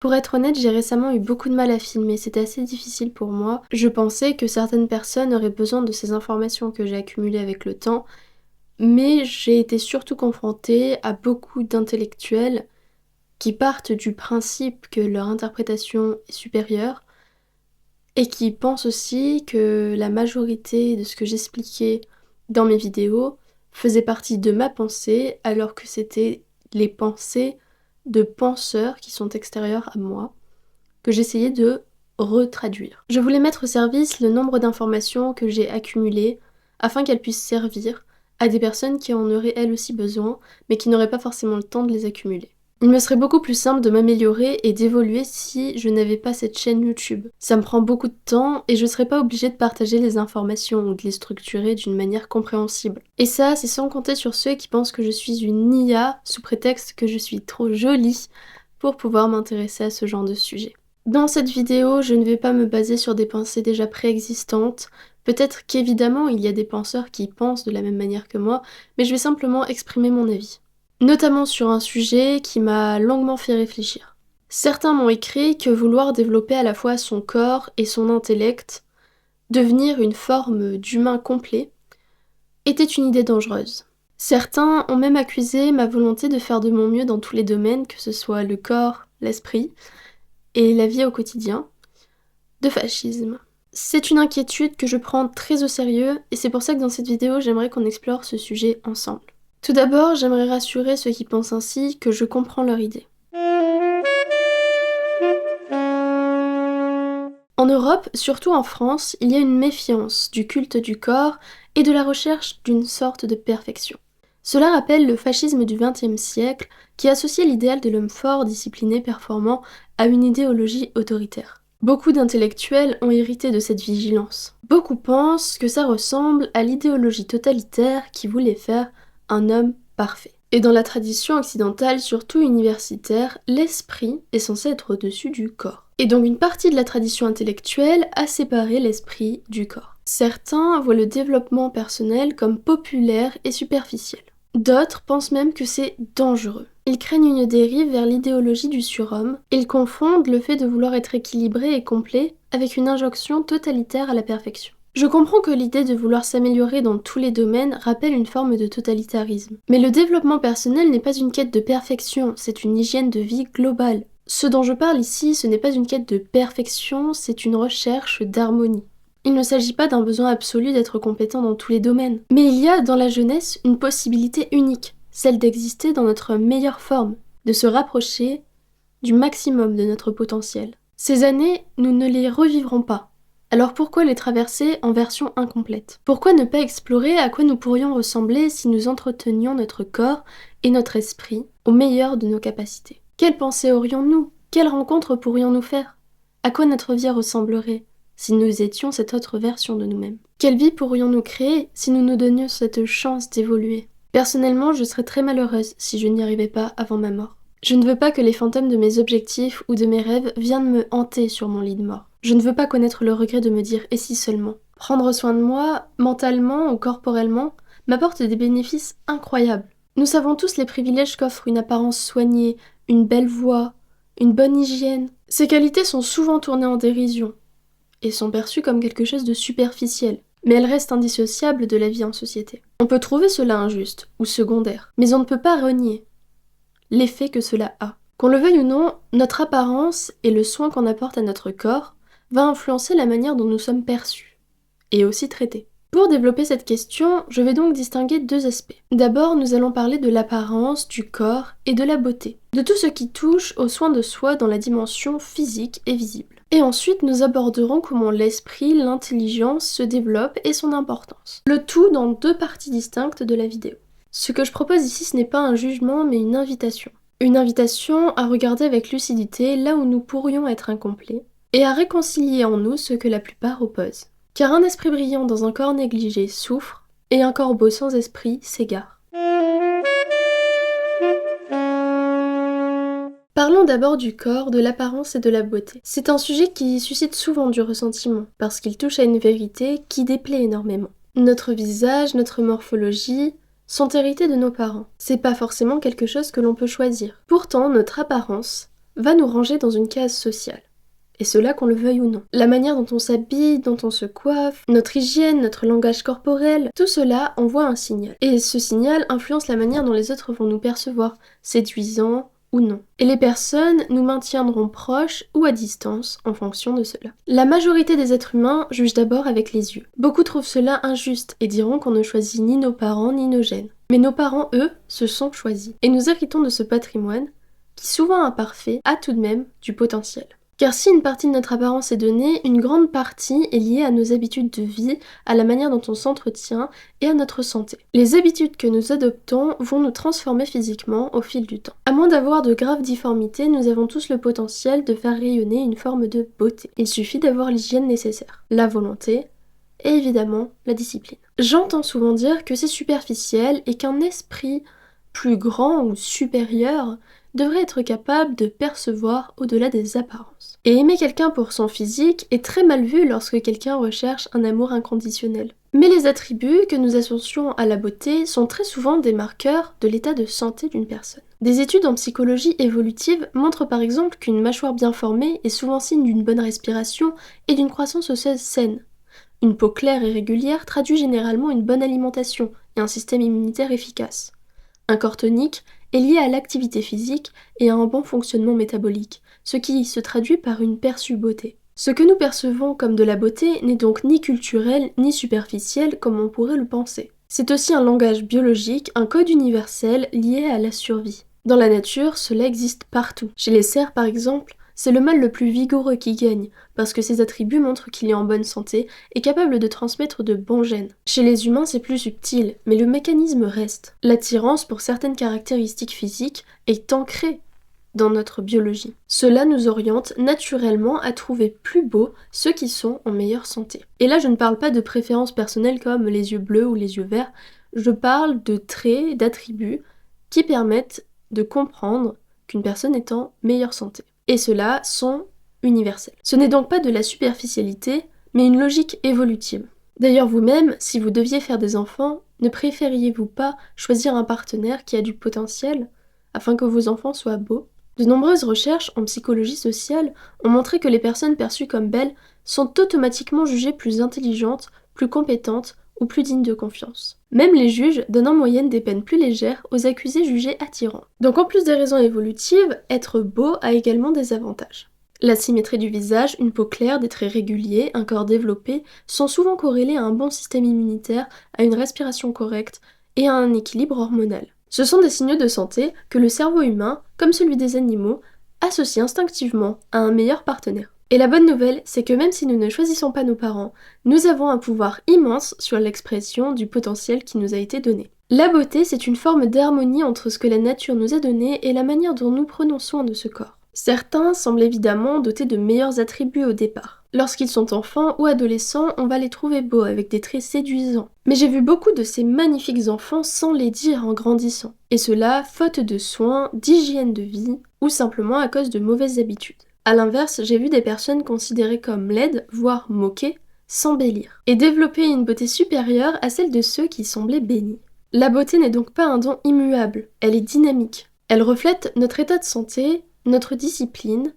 Pour être honnête, j'ai récemment eu beaucoup de mal à filmer, c'était assez difficile pour moi. Je pensais que certaines personnes auraient besoin de ces informations que j'ai accumulées avec le temps, mais j'ai été surtout confrontée à beaucoup d'intellectuels qui partent du principe que leur interprétation est supérieure et qui pensent aussi que la majorité de ce que j'expliquais dans mes vidéos faisait partie de ma pensée alors que c'était les pensées de penseurs qui sont extérieurs à moi que j'essayais de retraduire. Je voulais mettre au service le nombre d'informations que j'ai accumulées afin qu'elles puissent servir à des personnes qui en auraient elles aussi besoin mais qui n'auraient pas forcément le temps de les accumuler. Il me serait beaucoup plus simple de m'améliorer et d'évoluer si je n'avais pas cette chaîne YouTube. Ça me prend beaucoup de temps et je serais pas obligée de partager les informations ou de les structurer d'une manière compréhensible. Et ça, c'est sans compter sur ceux qui pensent que je suis une IA sous prétexte que je suis trop jolie pour pouvoir m'intéresser à ce genre de sujet. Dans cette vidéo, je ne vais pas me baser sur des pensées déjà préexistantes. Peut-être qu'évidemment, il y a des penseurs qui pensent de la même manière que moi, mais je vais simplement exprimer mon avis. Notamment sur un sujet qui m'a longuement fait réfléchir. Certains m'ont écrit que vouloir développer à la fois son corps et son intellect, devenir une forme d'humain complet, était une idée dangereuse. Certains ont même accusé ma volonté de faire de mon mieux dans tous les domaines, que ce soit le corps, l'esprit, et la vie au quotidien, de fascisme. C'est une inquiétude que je prends très au sérieux et c'est pour ça que dans cette vidéo j'aimerais qu'on explore ce sujet ensemble. Tout d'abord, j'aimerais rassurer ceux qui pensent ainsi que je comprends leur idée. En Europe, surtout en France, il y a une méfiance du culte du corps et de la recherche d'une sorte de perfection. Cela rappelle le fascisme du XXe siècle qui associait l'idéal de l'homme fort, discipliné, performant à une idéologie autoritaire. Beaucoup d'intellectuels ont hérité de cette vigilance. Beaucoup pensent que ça ressemble à l'idéologie totalitaire qui voulait faire un homme parfait. Et dans la tradition occidentale, surtout universitaire, l'esprit est censé être au-dessus du corps. Et donc une partie de la tradition intellectuelle a séparé l'esprit du corps. Certains voient le développement personnel comme populaire et superficiel. D'autres pensent même que c'est dangereux. Ils craignent une dérive vers l'idéologie du surhomme. Ils confondent le fait de vouloir être équilibré et complet avec une injonction totalitaire à la perfection. Je comprends que l'idée de vouloir s'améliorer dans tous les domaines rappelle une forme de totalitarisme. Mais le développement personnel n'est pas une quête de perfection, c'est une hygiène de vie globale. Ce dont je parle ici, ce n'est pas une quête de perfection, c'est une recherche d'harmonie. Il ne s'agit pas d'un besoin absolu d'être compétent dans tous les domaines. Mais il y a dans la jeunesse une possibilité unique, celle d'exister dans notre meilleure forme, de se rapprocher du maximum de notre potentiel. Ces années, nous ne les revivrons pas. Alors pourquoi les traverser en version incomplète? Pourquoi ne pas explorer à quoi nous pourrions ressembler si nous entretenions notre corps et notre esprit au meilleur de nos capacités? Quelles pensées aurions-nous? Quelles rencontres pourrions-nous faire? À quoi notre vie ressemblerait si nous étions cette autre version de nous-mêmes? Quelle vie pourrions-nous créer si nous nous donnions cette chance d'évoluer? Personnellement, je serais très malheureuse si je n'y arrivais pas avant ma mort. Je ne veux pas que les fantômes de mes objectifs ou de mes rêves viennent me hanter sur mon lit de mort. Je ne veux pas connaître le regret de me dire « et si seulement ». Prendre soin de moi, mentalement ou corporellement, m'apporte des bénéfices incroyables. Nous savons tous les privilèges qu'offre une apparence soignée, une belle voix, une bonne hygiène. Ces qualités sont souvent tournées en dérision et sont perçues comme quelque chose de superficiel, mais elles restent indissociables de la vie en société. On peut trouver cela injuste ou secondaire, mais on ne peut pas renier l'effet que cela a. Qu'on le veuille ou non, notre apparence et le soin qu'on apporte à notre corps va influencer la manière dont nous sommes perçus, et aussi traités. Pour développer cette question, je vais donc distinguer deux aspects. D'abord, nous allons parler de l'apparence, du corps et de la beauté, de tout ce qui touche aux soins de soi dans la dimension physique et visible. Et ensuite, nous aborderons comment l'esprit, l'intelligence se développent et son importance. Le tout dans deux parties distinctes de la vidéo. Ce que je propose ici, ce n'est pas un jugement, mais une invitation. Une invitation à regarder avec lucidité là où nous pourrions être incomplets, et à réconcilier en nous ce que la plupart opposent. Car un esprit brillant dans un corps négligé souffre, et un corps beau sans esprit s'égare. Parlons d'abord du corps, de l'apparence et de la beauté. C'est un sujet qui suscite souvent du ressentiment, parce qu'il touche à une vérité qui déplaît énormément. Notre visage, notre morphologie sont hérités de nos parents. C'est pas forcément quelque chose que l'on peut choisir. Pourtant, notre apparence va nous ranger dans une case sociale. Et cela qu'on le veuille ou non. La manière dont on s'habille, dont on se coiffe, notre hygiène, notre langage corporel, tout cela envoie un signal. Et ce signal influence la manière dont les autres vont nous percevoir, séduisant ou non. Et les personnes nous maintiendront proches ou à distance en fonction de cela. La majorité des êtres humains jugent d'abord avec les yeux. Beaucoup trouvent cela injuste et diront qu'on ne choisit ni nos parents ni nos gènes. Mais nos parents, eux, se sont choisis. Et nous héritons de ce patrimoine, qui souvent imparfait, a tout de même du potentiel. Car si une partie de notre apparence est donnée, une grande partie est liée à nos habitudes de vie, à la manière dont on s'entretient et à notre santé. Les habitudes que nous adoptons vont nous transformer physiquement au fil du temps. À moins d'avoir de graves difformités, nous avons tous le potentiel de faire rayonner une forme de beauté. Il suffit d'avoir l'hygiène nécessaire, la volonté et évidemment la discipline. J'entends souvent dire que c'est superficiel et qu'un esprit plus grand ou supérieur devrait être capable de percevoir au-delà des apparences. Et aimer quelqu'un pour son physique est très mal vu lorsque quelqu'un recherche un amour inconditionnel. Mais les attributs que nous associons à la beauté sont très souvent des marqueurs de l'état de santé d'une personne. Des études en psychologie évolutive montrent par exemple qu'une mâchoire bien formée est souvent signe d'une bonne respiration et d'une croissance osseuse saine. Une peau claire et régulière traduit généralement une bonne alimentation et un système immunitaire efficace. Un corps tonique est lié à l'activité physique et à un bon fonctionnement métabolique, ce qui se traduit par une perçue beauté. Ce que nous percevons comme de la beauté n'est donc ni culturel ni superficiel comme on pourrait le penser. C'est aussi un langage biologique, un code universel lié à la survie. Dans la nature, cela existe partout. Chez les cerfs par exemple, c'est le mâle le plus vigoureux qui gagne, parce que ses attributs montrent qu'il est en bonne santé et capable de transmettre de bons gènes. Chez les humains, c'est plus subtil, mais le mécanisme reste. L'attirance pour certaines caractéristiques physiques est ancrée dans notre biologie. Cela nous oriente naturellement à trouver plus beaux ceux qui sont en meilleure santé. Et là, je ne parle pas de préférences personnelles comme les yeux bleus ou les yeux verts, je parle de traits, d'attributs qui permettent de comprendre qu'une personne est en meilleure santé. Et ceux-là sont universels. Ce n'est donc pas de la superficialité, mais une logique évolutive. D'ailleurs vous-même, si vous deviez faire des enfants, ne préfériez-vous pas choisir un partenaire qui a du potentiel, afin que vos enfants soient beaux ? De nombreuses recherches en psychologie sociale ont montré que les personnes perçues comme belles sont automatiquement jugées plus intelligentes, plus compétentes ou plus dignes de confiance. Même les juges donnent en moyenne des peines plus légères aux accusés jugés attirants. Donc en plus des raisons évolutives, être beau a également des avantages. La symétrie du visage, une peau claire, des traits réguliers, un corps développé sont souvent corrélés à un bon système immunitaire, à une respiration correcte et à un équilibre hormonal. Ce sont des signaux de santé que le cerveau humain, comme celui des animaux, associe instinctivement à un meilleur partenaire. Et la bonne nouvelle, c'est que même si nous ne choisissons pas nos parents, nous avons un pouvoir immense sur l'expression du potentiel qui nous a été donné. La beauté, c'est une forme d'harmonie entre ce que la nature nous a donné et la manière dont nous prenons soin de ce corps. Certains semblent évidemment dotés de meilleurs attributs au départ. Lorsqu'ils sont enfants ou adolescents, on va les trouver beaux avec des traits séduisants. Mais j'ai vu beaucoup de ces magnifiques enfants sans les dire en grandissant. Et cela, faute de soins, d'hygiène de vie, ou simplement à cause de mauvaises habitudes. A l'inverse, j'ai vu des personnes considérées comme laides, voire moquées, s'embellir, et développer une beauté supérieure à celle de ceux qui semblaient bénis. La beauté n'est donc pas un don immuable, elle est dynamique. Elle reflète notre état de santé, notre discipline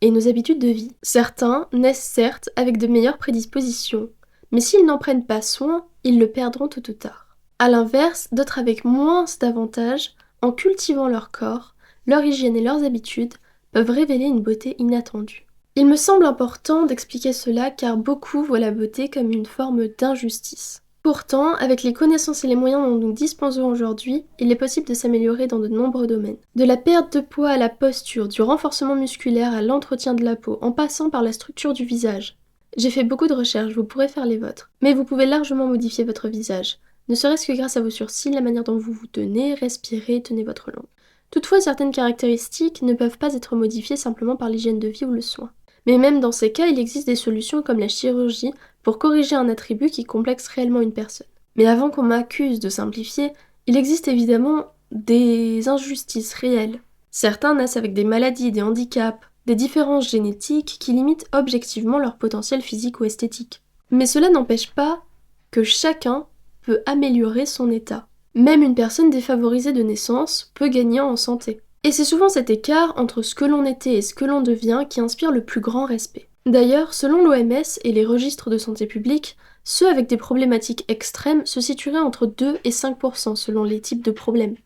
et nos habitudes de vie. Certains naissent certes avec de meilleures prédispositions, mais s'ils n'en prennent pas soin, ils le perdront tôt ou tard. A l'inverse, d'autres avec moins d'avantages, en cultivant leur corps, leur hygiène et leurs habitudes, peuvent révéler une beauté inattendue. Il me semble important d'expliquer cela car beaucoup voient la beauté comme une forme d'injustice. Pourtant, avec les connaissances et les moyens dont nous disposons aujourd'hui, il est possible de s'améliorer dans de nombreux domaines. De la perte de poids à la posture, du renforcement musculaire à l'entretien de la peau, en passant par la structure du visage. J'ai fait beaucoup de recherches, vous pourrez faire les vôtres. Mais vous pouvez largement modifier votre visage, ne serait-ce que grâce à vos sourcils, la manière dont vous vous tenez, respirez, tenez votre langue. Toutefois, certaines caractéristiques ne peuvent pas être modifiées simplement par l'hygiène de vie ou le soin. Mais même dans ces cas, il existe des solutions comme la chirurgie pour corriger un attribut qui complexe réellement une personne. Mais avant qu'on m'accuse de simplifier, il existe évidemment des injustices réelles. Certains naissent avec des maladies, des handicaps, des différences génétiques qui limitent objectivement leur potentiel physique ou esthétique. Mais cela n'empêche pas que chacun peut améliorer son état. Même une personne défavorisée de naissance peut gagner en santé. Et c'est souvent cet écart entre ce que l'on était et ce que l'on devient qui inspire le plus grand respect. D'ailleurs, selon l'OMS et les registres de santé publique, ceux avec des problématiques extrêmes se situeraient entre 2 et 5% selon les types de problèmes.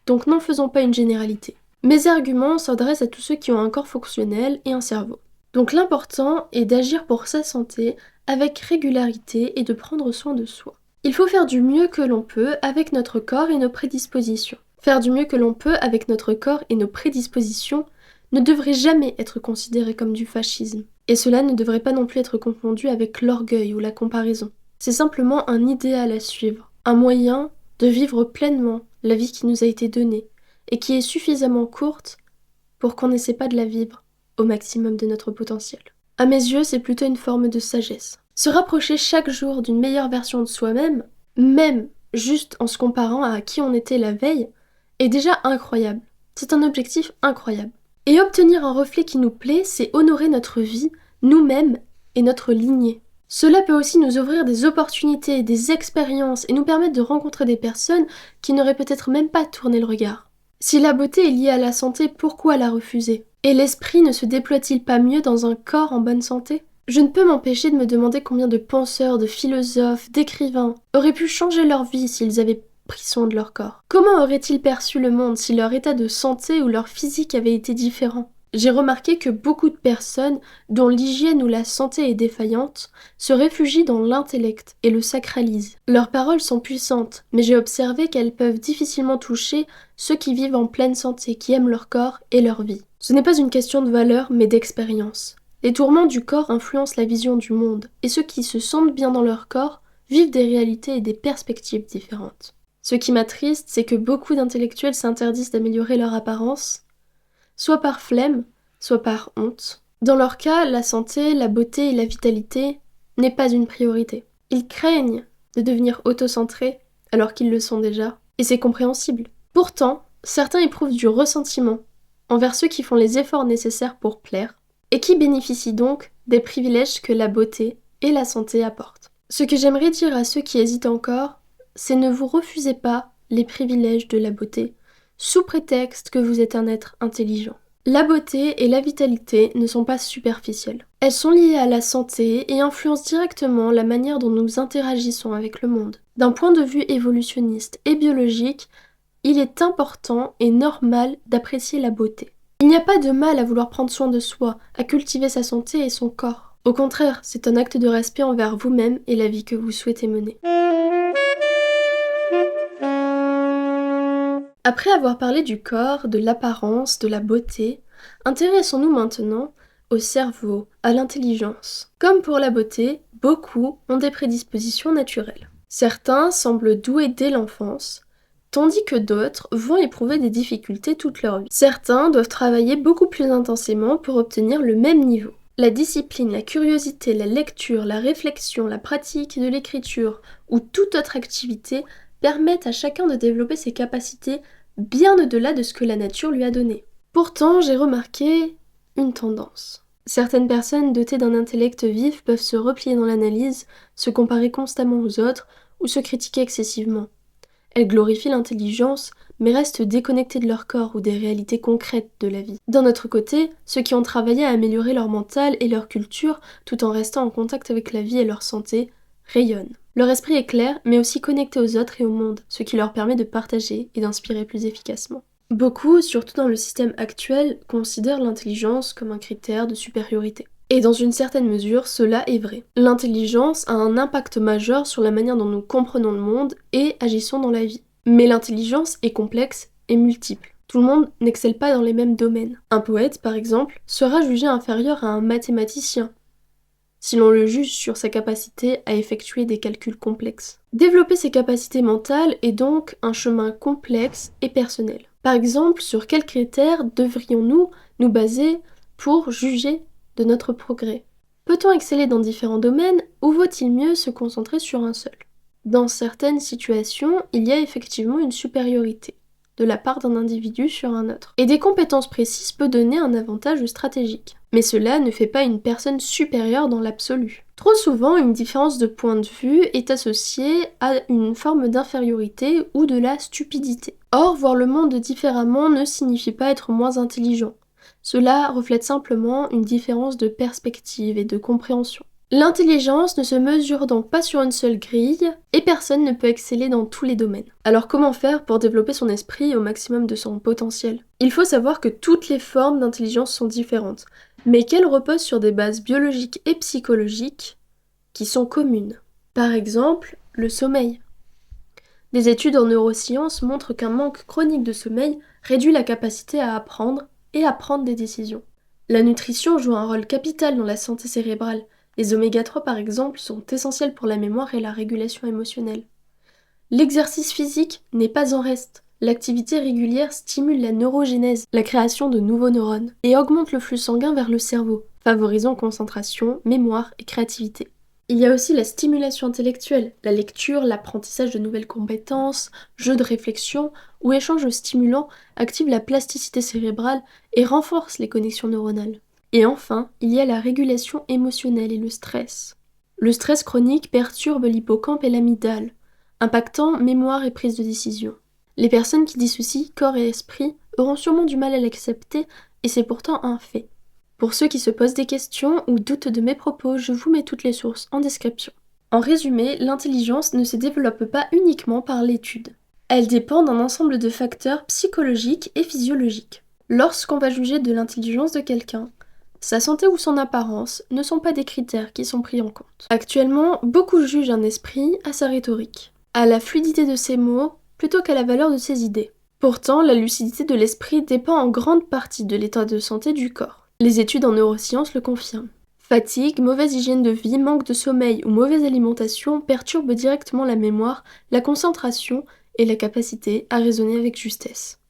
Donc n'en faisons pas une généralité. Mes arguments s'adressent à tous ceux qui ont un corps fonctionnel et un cerveau. Donc l'important est d'agir pour sa santé avec régularité et de prendre soin de soi. Il faut faire du mieux que l'on peut avec notre corps et nos prédispositions. Faire du mieux que l'on peut avec notre corps et nos prédispositions ne devrait jamais être considéré comme du fascisme. Et cela ne devrait pas non plus être confondu avec l'orgueil ou la comparaison. C'est simplement un idéal à suivre, un moyen de vivre pleinement la vie qui nous a été donnée et qui est suffisamment courte pour qu'on n'essaie pas de la vivre au maximum de notre potentiel. À mes yeux, c'est plutôt une forme de sagesse. Se rapprocher chaque jour d'une meilleure version de soi-même, même juste en se comparant à qui on était la veille, est déjà incroyable. C'est un objectif incroyable. Et obtenir un reflet qui nous plaît, c'est honorer notre vie, nous-mêmes et notre lignée. Cela peut aussi nous ouvrir des opportunités, des expériences et nous permettre de rencontrer des personnes qui n'auraient peut-être même pas tourné le regard. Si la beauté est liée à la santé, pourquoi la refuser? Et l'esprit ne se déploie-t-il pas mieux dans un corps en bonne santé? Je ne peux m'empêcher de me demander combien de penseurs, de philosophes, d'écrivains auraient pu changer leur vie s'ils avaient pris soin de leur corps. Comment auraient-ils perçu le monde si leur état de santé ou leur physique avait été différent? J'ai remarqué que beaucoup de personnes, dont l'hygiène ou la santé est défaillante, se réfugient dans l'intellect et le sacralisent. Leurs paroles sont puissantes, mais j'ai observé qu'elles peuvent difficilement toucher ceux qui vivent en pleine santé, qui aiment leur corps et leur vie. Ce n'est pas une question de valeur, mais d'expérience. Les tourments du corps influencent la vision du monde, et ceux qui se sentent bien dans leur corps vivent des réalités et des perspectives différentes. Ce qui m'attriste, c'est que beaucoup d'intellectuels s'interdisent d'améliorer leur apparence, soit par flemme, soit par honte. Dans leur cas, la santé, la beauté et la vitalité n'est pas une priorité. Ils craignent de devenir autocentrés alors qu'ils le sont déjà, et c'est compréhensible. Pourtant, certains éprouvent du ressentiment envers ceux qui font les efforts nécessaires pour plaire, et qui bénéficient donc des privilèges que la beauté et la santé apportent. Ce que j'aimerais dire à ceux qui hésitent encore, c'est ne vous refusez pas les privilèges de la beauté, sous prétexte que vous êtes un être intelligent. La beauté et la vitalité ne sont pas superficielles. Elles sont liées à la santé et influencent directement la manière dont nous interagissons avec le monde. D'un point de vue évolutionniste et biologique, il est important et normal d'apprécier la beauté. Il n'y a pas de mal à vouloir prendre soin de soi, à cultiver sa santé et son corps. Au contraire, c'est un acte de respect envers vous-même et la vie que vous souhaitez mener. Après avoir parlé du corps, de l'apparence, de la beauté, intéressons-nous maintenant au cerveau, à l'intelligence. Comme pour la beauté, beaucoup ont des prédispositions naturelles. Certains semblent doués dès l'enfance, tandis que d'autres vont éprouver des difficultés toute leur vie. Certains doivent travailler beaucoup plus intensément pour obtenir le même niveau. La discipline, la curiosité, la lecture, la réflexion, la pratique de l'écriture ou toute autre activité permettent à chacun de développer ses capacités bien au-delà de ce que la nature lui a donné. Pourtant, j'ai remarqué une tendance. Certaines personnes dotées d'un intellect vif peuvent se replier dans l'analyse, se comparer constamment aux autres ou se critiquer excessivement. Elles glorifient l'intelligence, mais restent déconnectées de leur corps ou des réalités concrètes de la vie. D'un autre côté, ceux qui ont travaillé à améliorer leur mental et leur culture, tout en restant en contact avec la vie et leur santé, rayonnent. Leur esprit est clair, mais aussi connecté aux autres et au monde, ce qui leur permet de partager et d'inspirer plus efficacement. Beaucoup, surtout dans le système actuel, considèrent l'intelligence comme un critère de supériorité. Et dans une certaine mesure, cela est vrai. L'intelligence a un impact majeur sur la manière dont nous comprenons le monde et agissons dans la vie. Mais l'intelligence est complexe et multiple. Tout le monde n'excelle pas dans les mêmes domaines. Un poète, par exemple, sera jugé inférieur à un mathématicien, si l'on le juge sur sa capacité à effectuer des calculs complexes. Développer ses capacités mentales est donc un chemin complexe et personnel. Par exemple, sur quels critères devrions-nous nous baser pour juger de notre progrès? Peut-on exceller dans différents domaines ou vaut-il mieux se concentrer sur un seul? Dans certaines situations, il y a effectivement une supériorité de la part d'un individu sur un autre. Et des compétences précises peut donner un avantage stratégique. Mais cela ne fait pas une personne supérieure dans l'absolu. Trop souvent, une différence de point de vue est associée à une forme d'infériorité ou de la stupidité. Or, voir le monde différemment ne signifie pas être moins intelligent. Cela reflète simplement une différence de perspective et de compréhension. L'intelligence ne se mesure donc pas sur une seule grille, et personne ne peut exceller dans tous les domaines. Alors comment faire pour développer son esprit au maximum de son potentiel? Il faut savoir que toutes les formes d'intelligence sont différentes, mais qu'elles reposent sur des bases biologiques et psychologiques qui sont communes. Par exemple, le sommeil. Des études en neurosciences montrent qu'un manque chronique de sommeil réduit la capacité à apprendre et à prendre des décisions. La nutrition joue un rôle capital dans la santé cérébrale. Les oméga 3 par exemple sont essentiels pour la mémoire et la régulation émotionnelle. L'exercice physique n'est pas en reste. L'activité régulière stimule la neurogénèse, la création de nouveaux neurones, et augmente le flux sanguin vers le cerveau, favorisant concentration, mémoire et créativité. Il y a aussi la stimulation intellectuelle, la lecture, l'apprentissage de nouvelles compétences, jeux de réflexion ou échanges stimulants activent la plasticité cérébrale et renforcent les connexions neuronales. Et enfin, il y a la régulation émotionnelle et le stress. Le stress chronique perturbe l'hippocampe et l'amygdale, impactant mémoire et prise de décision. Les personnes qui dissocient corps et esprit auront sûrement du mal à l'accepter, et c'est pourtant un fait. Pour ceux qui se posent des questions ou doutent de mes propos, je vous mets toutes les sources en description. En résumé, l'intelligence ne se développe pas uniquement par l'étude. Elle dépend d'un ensemble de facteurs psychologiques et physiologiques. Lorsqu'on va juger de l'intelligence de quelqu'un, sa santé ou son apparence ne sont pas des critères qui sont pris en compte. Actuellement, beaucoup jugent un esprit à sa rhétorique, à la fluidité de ses mots, plutôt qu'à la valeur de ses idées. Pourtant, la lucidité de l'esprit dépend en grande partie de l'état de santé du corps. Les études en neurosciences le confirment. Fatigue, mauvaise hygiène de vie, manque de sommeil ou mauvaise alimentation perturbent directement la mémoire, la concentration et la capacité à raisonner avec justesse.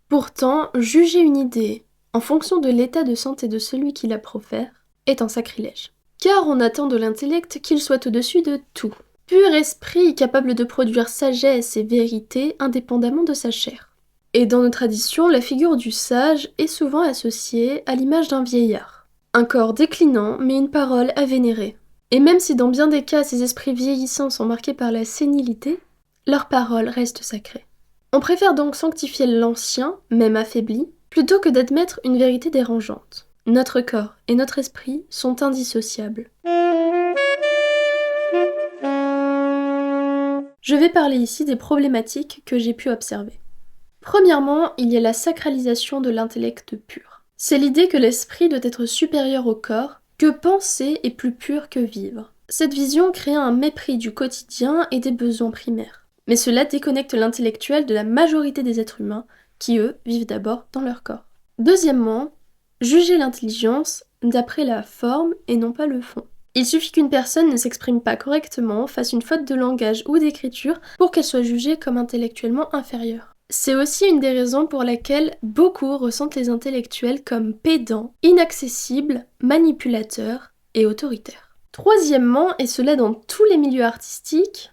Pourtant, juger une idée en fonction de l'état de santé de celui qui la profère est un sacrilège. Car on attend de l'intellect qu'il soit au-dessus de tout. Pur esprit capable de produire sagesse et vérité indépendamment de sa chair. Et dans nos traditions, la figure du sage est souvent associée à l'image d'un vieillard. Un corps déclinant, mais une parole à vénérer. Et même si dans bien des cas ces esprits vieillissants sont marqués par la sénilité, leur parole reste sacrée. On préfère donc sanctifier l'ancien, même affaibli, plutôt que d'admettre une vérité dérangeante. Notre corps et notre esprit sont indissociables. Je vais parler ici des problématiques que j'ai pu observer. Premièrement, il y a la sacralisation de l'intellect pur. C'est l'idée que l'esprit doit être supérieur au corps, que penser est plus pur que vivre. Cette vision crée un mépris du quotidien et des besoins primaires. Mais cela déconnecte l'intellectuel de la majorité des êtres humains, qui eux vivent d'abord dans leur corps. Deuxièmement, juger l'intelligence d'après la forme et non pas le fond. Il suffit qu'une personne ne s'exprime pas correctement, fasse une faute de langage ou d'écriture pour qu'elle soit jugée comme intellectuellement inférieure. C'est aussi une des raisons pour laquelle beaucoup ressentent les intellectuels comme pédants, inaccessibles, manipulateurs et autoritaires. Troisièmement, et cela dans tous les milieux artistiques,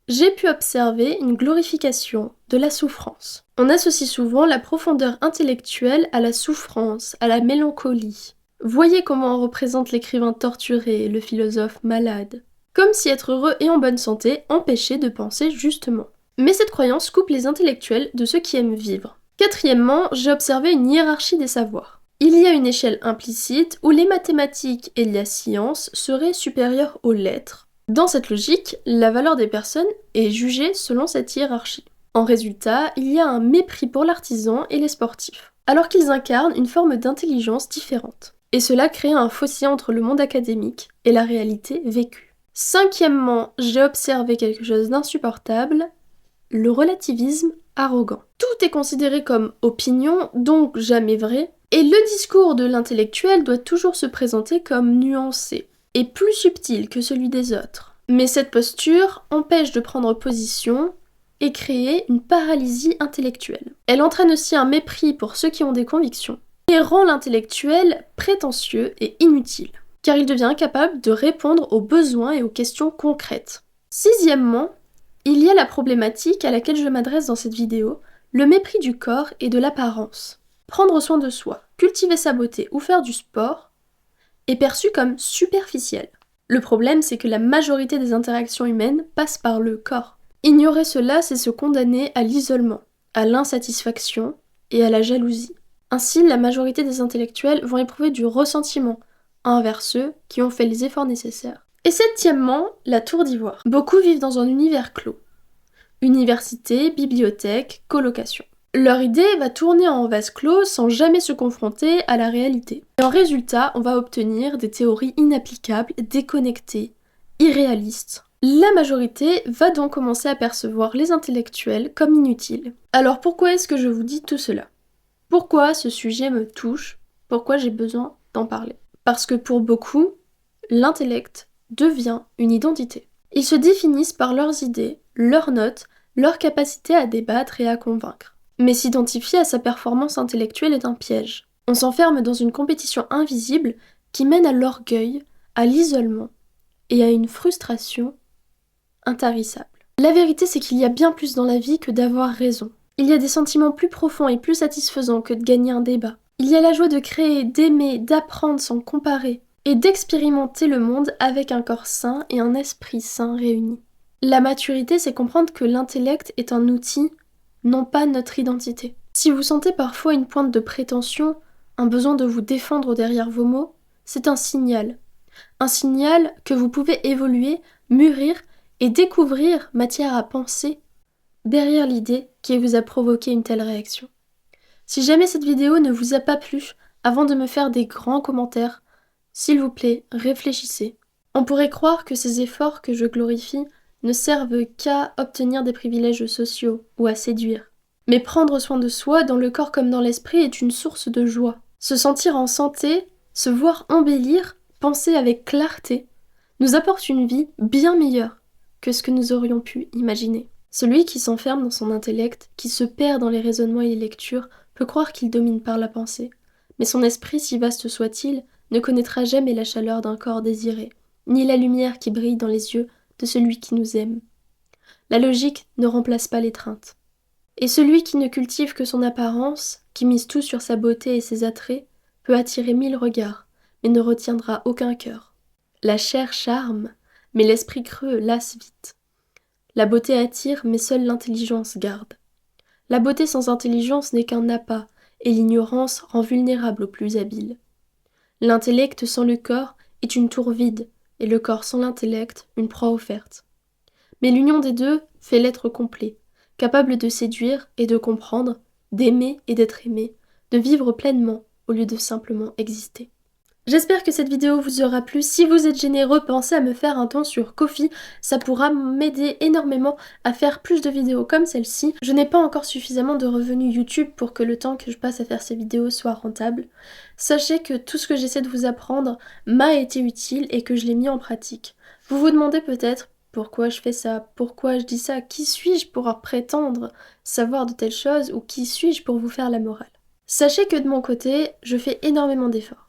j'ai pu observer une glorification de la souffrance. On associe souvent la profondeur intellectuelle à la souffrance, à la mélancolie. Voyez comment on représente l'écrivain torturé, le philosophe malade. Comme si être heureux et en bonne santé empêchait de penser justement. Mais cette croyance coupe les intellectuels de ceux qui aiment vivre. Quatrièmement, j'ai observé une hiérarchie des savoirs. Il y a une échelle implicite où les mathématiques et la science seraient supérieures aux lettres. Dans cette logique, la valeur des personnes est jugée selon cette hiérarchie. En résultat, il y a un mépris pour l'artisan et les sportifs, alors qu'ils incarnent une forme d'intelligence différente. Et cela crée un fossé entre le monde académique et la réalité vécue. Cinquièmement, j'ai observé quelque chose d'insupportable, le relativisme arrogant. Tout est considéré comme opinion, donc jamais vrai, et le discours de l'intellectuel doit toujours se présenter comme nuancé et plus subtil que celui des autres. Mais cette posture empêche de prendre position et crée une paralysie intellectuelle. Elle entraîne aussi un mépris pour ceux qui ont des convictions et rend l'intellectuel prétentieux et inutile, car il devient incapable de répondre aux besoins et aux questions concrètes. Sixièmement, il y a la problématique à laquelle je m'adresse dans cette vidéo, le mépris du corps et de l'apparence. Prendre soin de soi, cultiver sa beauté ou faire du sport est perçu comme superficiel. Le problème, c'est que la majorité des interactions humaines passent par le corps. Ignorer cela, c'est se condamner à l'isolement, à l'insatisfaction et à la jalousie. Ainsi, la majorité des intellectuels vont éprouver du ressentiment envers ceux qui ont fait les efforts nécessaires. Et septièmement, la tour d'ivoire. Beaucoup vivent dans un univers clos. Université, bibliothèque, colocation. Leur idée va tourner en vase clos sans jamais se confronter à la réalité. Et en résultat, on va obtenir des théories inapplicables, déconnectées, irréalistes. La majorité va donc commencer à percevoir les intellectuels comme inutiles. Alors pourquoi est-ce que je vous dis tout cela ? Pourquoi ce sujet me touche ? Pourquoi j'ai besoin d'en parler ? Parce que pour beaucoup, l'intellect devient une identité. Ils se définissent par leurs idées, leurs notes, leur capacité à débattre et à convaincre. Mais s'identifier à sa performance intellectuelle est un piège. On s'enferme dans une compétition invisible qui mène à l'orgueil, à l'isolement et à une frustration intarissable. La vérité, c'est qu'il y a bien plus dans la vie que d'avoir raison. Il y a des sentiments plus profonds et plus satisfaisants que de gagner un débat. Il y a la joie de créer, d'aimer, d'apprendre sans comparer, et d'expérimenter le monde avec un corps sain et un esprit sain réunis. La maturité, c'est comprendre que l'intellect est un outil, non pas notre identité. Si vous sentez parfois une pointe de prétention, un besoin de vous défendre derrière vos mots, c'est un signal. Un signal que vous pouvez évoluer, mûrir et découvrir matière à penser derrière l'idée qui vous a provoqué une telle réaction. Si jamais cette vidéo ne vous a pas plu, avant de me faire des grands commentaires, s'il vous plaît, réfléchissez. On pourrait croire que ces efforts que je glorifie ne servent qu'à obtenir des privilèges sociaux ou à séduire. Mais prendre soin de soi, dans le corps comme dans l'esprit, est une source de joie. Se sentir en santé, se voir embellir, penser avec clarté, nous apporte une vie bien meilleure que ce que nous aurions pu imaginer. Celui qui s'enferme dans son intellect, qui se perd dans les raisonnements et les lectures, peut croire qu'il domine par la pensée. Mais son esprit, si vaste soit-il, ne connaîtra jamais la chaleur d'un corps désiré, ni la lumière qui brille dans les yeux de celui qui nous aime. La logique ne remplace pas l'étreinte. Et celui qui ne cultive que son apparence, qui mise tout sur sa beauté et ses attraits, peut attirer 1000 regards, mais ne retiendra aucun cœur. La chair charme, mais l'esprit creux lasse vite. La beauté attire, mais seule l'intelligence garde. La beauté sans intelligence n'est qu'un appât, et l'ignorance rend vulnérable aux plus habiles. L'intellect sans le corps est une tour vide, et le corps sans l'intellect, une proie offerte. Mais l'union des deux fait l'être complet, capable de séduire et de comprendre, d'aimer et d'être aimé, de vivre pleinement au lieu de simplement exister. J'espère que cette vidéo vous aura plu. Si vous êtes généreux, pensez à me faire un don sur Ko-fi. Ça pourra m'aider énormément à faire plus de vidéos comme celle-ci. Je n'ai pas encore suffisamment de revenus YouTube pour que le temps que je passe à faire ces vidéos soit rentable. Sachez que tout ce que j'essaie de vous apprendre m'a été utile et que je l'ai mis en pratique. Vous vous demandez peut-être pourquoi je fais ça, pourquoi je dis ça, qui suis-je pour prétendre savoir de telles choses ou qui suis-je pour vous faire la morale. Sachez que de mon côté, je fais énormément d'efforts.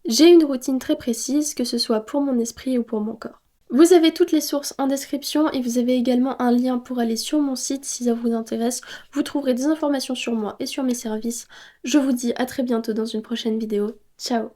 J'ai une routine très précise, que ce soit pour mon esprit ou pour mon corps. Vous avez toutes les sources en description et vous avez également un lien pour aller sur mon site si ça vous intéresse. Vous trouverez des informations sur moi et sur mes services. Je vous dis à très bientôt dans une prochaine vidéo. Ciao!